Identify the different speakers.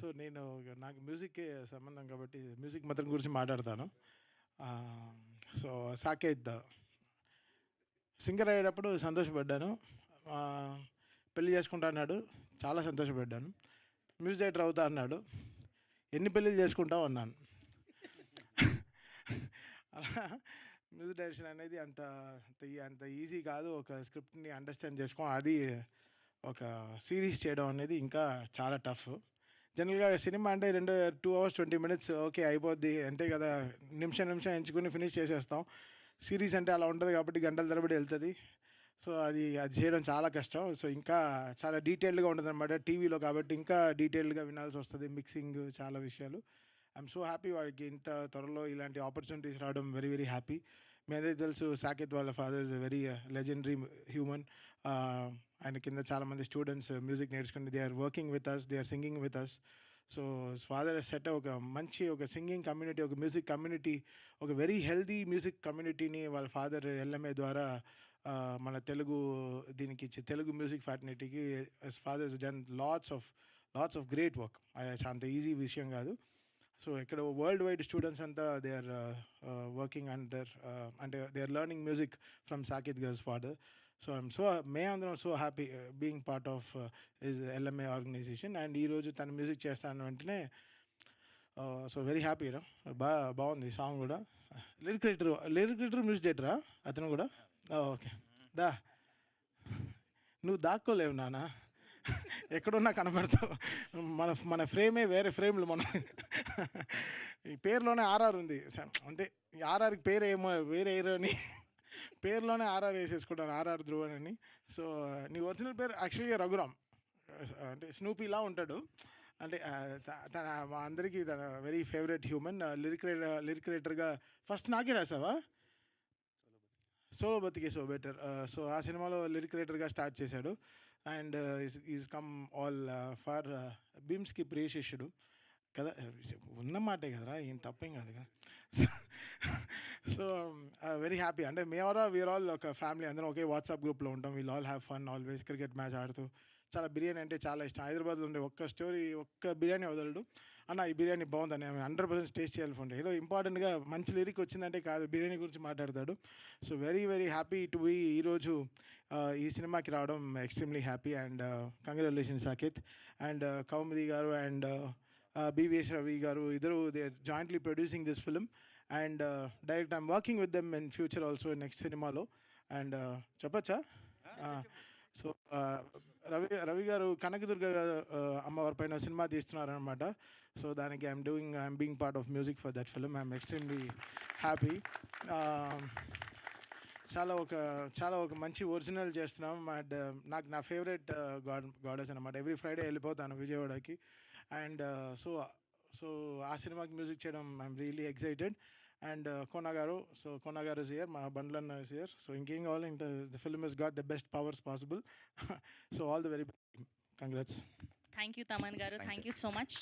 Speaker 1: So నేను నాకు మ్యూజిక్కే సంబంధం కాబట్టి మ్యూజిక్ మాత్రం గురించి మాట్లాడతాను. సో సాకేత్ సింగర్ అయ్యేటప్పుడు సంతోషపడ్డాను. పెళ్లి చేసుకుంటా అన్నాడు, చాలా సంతోషపడ్డాను. మ్యూజిక్ డైరెక్టర్ అవుతా అన్నాడు, ఎన్ని పెళ్ళిళ్ళు చేసుకుంటావు అన్నాను. అలా మ్యూజిక్ డైరెక్షన్ అనేది అంత అంత ఈజీ కాదు. ఒక స్క్రిప్ట్ని అండర్స్టాండ్ చేసుకోవడం, అది ఒక సిరీస్ చేయడం అనేది ఇంకా చాలా టఫ్. జనరల్గా సినిమా అంటే 2 hours 20 minutes ఓకే అయిపోద్ది, అంతే కదా, నిమిషం ఎంచుకుని ఫినిష్ చేసేస్తాం. సిరీస్ అంటే అలా ఉంటుంది కాబట్టి గంటల తరబడి వెళ్తుంది. సో అది చేయడం చాలా కష్టం. సో ఇంకా చాలా డీటెయిల్డ్గా ఉంటుంది అనమాట. టీవీలో కాబట్టి ఇంకా డీటెయిల్డ్గా వినాల్సి వస్తుంది, మిక్సింగ్, చాలా విషయాలు. ఐఎమ్ సో హ్యాపీ వాడికి ఇంత త్వరలో ఇలాంటి ఆపర్చునిటీస్ రావడం. Very very happy. మీ అందరికీ తెలుసు సాకేత్ వాళ్ళ father is very legendary human. ఆయన కింద చాలామంది స్టూడెంట్స్ మ్యూజిక్ నేర్చుకుని they are working with us, they are singing with us. So father set ఒక మంచి ఒక సింగింగ్ కమ్యూనిటీ, ఒక మ్యూజిక్ కమ్యూనిటీ, ఒక వెరీ హెల్దీ మ్యూజిక్ కమ్యూనిటీని వాళ్ళ ఫాదర్ ఎల్ఎంఏ ద్వారా మన తెలుగు దీనికి ఇచ్చి తెలుగు మ్యూజిక్ ఫ్యాటర్నిటీకి father's done lots of great work. అంత ఈజీ విషయం కాదు. సో ఇక్కడ వరల్డ్ వైడ్ స్టూడెంట్స్ అంతా దే ఆర్ వర్కింగ్ అండర్, అంటే they are learning music from Saketh girls father. So I'm so అందరం so happy being part of his LMA organisation. And ఈరోజు తన music చేస్తాను వెంటనే సో వెరీ హ్యాపీ రా. బాగుంది సాంగ్ కూడా. లిరిక్ రైటర్ మ్యూజిక్ డైరెక్టరా అతను కూడా? ఓకే, దా నువ్వు దాక్కోలేవు నాన్న, ఎక్కడున్నా కనపడతావు. మన ఫ్రేమే వేరే ఫ్రేమ్లు. మన ఈ పేరులోనే ఆర్ఆర్ ఉంది, అంటే ఆర్ఆర్కి పేరు ఏమో వేరే హీరో అని పేరులోనే ఆర్ఆర్ వేసేసుకుంటాను, ఆర్ఆర్ ధ్రువన్ అని. సో నీ ఒరిజినల్ పేరు యాక్చువల్గా రఘురామ్, అంటే స్నూపీలా ఉంటాడు. అంటే తన మా అందరికీ తన వెరీ ఫేవరెట్ హ్యూమన్. లిరిక్ రైటర్గా ఫస్ట్ నాకే రాసావా? సోలో బతికే సో బెటర్. సో ఆ సినిమాలో లిరిక్ రైటర్గా స్టార్ట్ చేశాడు. And is come all for భీమ్స్కి ప్రియశిష్యుడు కదా, ఉన్న మాటే కదరా, ఏం తప్పేం కాదు కదా. So very happy. అంటే వీఆర్ ఆల్ ఒక ఫ్యామిలీ, అందరం ఒకే వాట్సాప్ గ్రూప్లో ఉంటాం. We'll all have fun always. Cricket match ఆడుతూ, చాలా బిర్యానీ అంటే చాలా ఇష్టం. హైదరాబాద్లో ఉండే ఒక్క బిర్యానీ వదలడు. అన్న ఈ బిర్యానీ బాగుందని 100% టేస్ట్ చేయాలి ఫోన్. ఏదో ఇంపార్టెంట్గా మంచి లిరిక్ వచ్చిందంటే కాదు, బిర్యానీ గురించి మాట్లాడతాడు. So very very happy to be ఈరోజు ఈ సినిమాకి రావడం. Extremely happy and congratulations Saketh. And Kaumudi garu and BVS Ravi garu ఇద్దరు they are jointly producing this film. And direct I'm working with them in future also next సినిమాలో. అండ్ చెప్పచ్చా? సో రవి గారు కనకదుర్గ అమ్మవారి పైన సినిమా తీస్తున్నారనమాట. సో దానికి I'm being part of music for that film. I'm extremely happy. చాలా ఒక మంచి ఒరిజినల్ చేస్తున్నాం. అండ్ నాకు నా ఫేవరెట్ గాడెస్ అనమాట. ఎవ్రీ ఫ్రైడే వెళ్ళిపోతాను విజయవాడకి. అండ్ సో ఆ సినిమాకి మ్యూజిక్ చేయడం I'm really excited. And Kona గారు ఇస్ హియర్, మా బండ్లన్న ఇస్ హియర్. సో ఇంకేం కావాలి, ఇంత the film is got the best powers possible. So all the very best. Congrats.
Speaker 2: Thank you Thaman గారు, థ్యాంక్ యూ సో మచ్.